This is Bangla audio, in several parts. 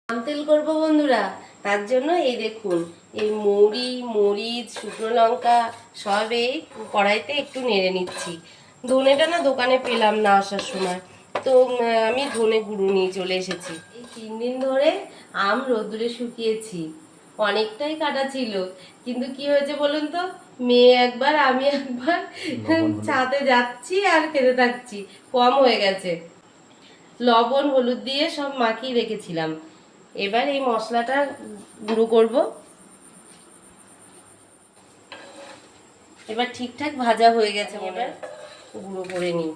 আম তেল করবো বন্ধুরা। তার জন্য এই দেখুন, এই মৌরি, মরিচ, শুকনো লঙ্কা সব এই কড়াইতে একটু নেড়ে নিচ্ছি। ধনেটা না দোকানে পেলাম না আসার সময়, তো আমি ধনে গুঁড়ো নিয়ে চলে এসেছি। এই 3 দিন ধরে আম রোদ্দুরে শুকিয়েছি, অনেকটাই কাটা ছিল, কিন্তু কি হয়েছে বলুন তো, মেয়ে একবার আমি একবার ছাদে যাচ্ছি আর খেতে থাকছি, কম হয়ে গেছে। লবণ হলুদ দিয়ে সব মাখিয়ে রেখেছিলাম। এবার এই মশলাটা গুঁড়ো করব। এবার ঠিকঠাক ভাজা হয়ে গেছে, এবার গুঁড়ো করে নিই।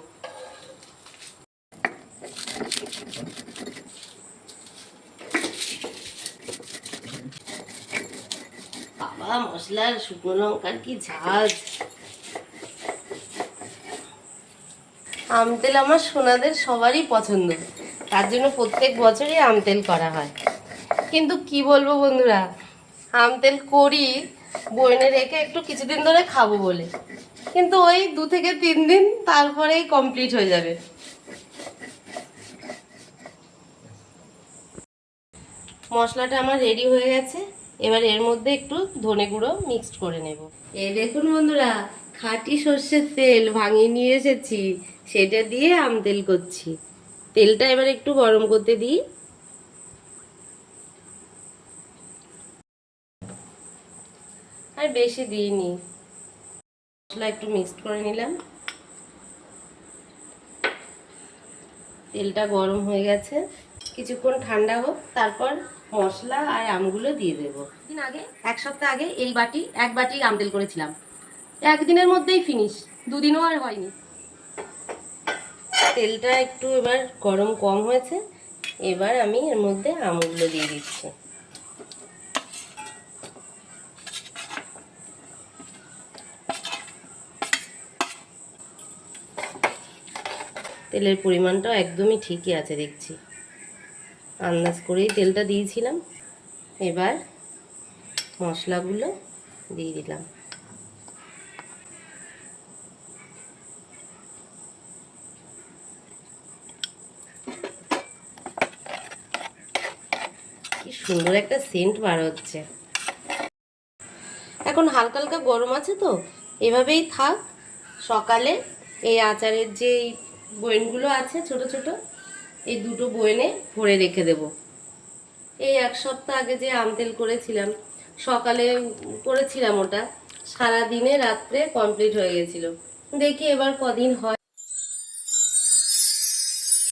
বাবা, মশলার শুকনো লঙ্কার কি ঝাঁজ! আম তেল আমার সোনাদের সবারই পছন্দ, তার জন্য প্রত্যেক বছরই আম তেল করা হয়। কিন্তু কি বলবো বন্ধুরা, আম তেল করি বয়নে রেখে একটু কিছুদিন ধরে খাবো বলে, কিন্তু ওই 2 থেকে 3 দিন, তারপরেই কমপ্লিট হয়ে যাবে। মশলাটা আমার রেডি হয়ে গেছে। এবার এর মধ্যে একটু ধনে গুঁড়ো মিক্সড করে নেব। এই দেখুন বন্ধুরা, খাঁটি সর্ষের তেল ভাঙিয়ে নিয়ে এসেছি, সেটা দিয়ে আম তেল করছি। তেলটা এবার একটু গরম করতে দিই। আর বেশি দিইনি, মশলা একটু মিক্সড করে নিলাম। তেলটা গরম হয়ে গেছে, কিছুক্ষণ ঠান্ডা হোক, তারপর মশলা আর আমগুলো দিয়ে দেবো। দিন আগে, 1 সপ্তাহ আগে এই বাটি 1 বাটি আম তেল করেছিলাম, একদিনের মধ্যেই ফিনিশ, 2 দিনও আর হয়নি। তেলটা একটু এবার গরম কম হয়েছে, এবার আমি এর মধ্যে আমগুলো দিয়ে দিচ্ছি। তেলের পরিমাণটাও একদমই ঠিকই আছে দেখছি, আন্দাজ করেই তেলটা দিয়েছিলাম। এবার মশলাগুলো দিয়ে দিলাম। কি সুন্দর একটা সেন্ট বার হচ্ছে। এখন হালকা হালকা গরম আছে, তো এভাবেই থাক। সকালে এই আচারের যে বয়নগুলো আছে ছোট ছোট, এই 2টো বয়নে ভরে রেখে দেব। এই 1 সপ্তাহ আগে যে আম তেল করেছিলাম, সকালে করেছিলাম, ওটা সারা দিনে রাত্রে কমপ্লিট হয়ে গেছিল। দেখি এবার কদিন হয়।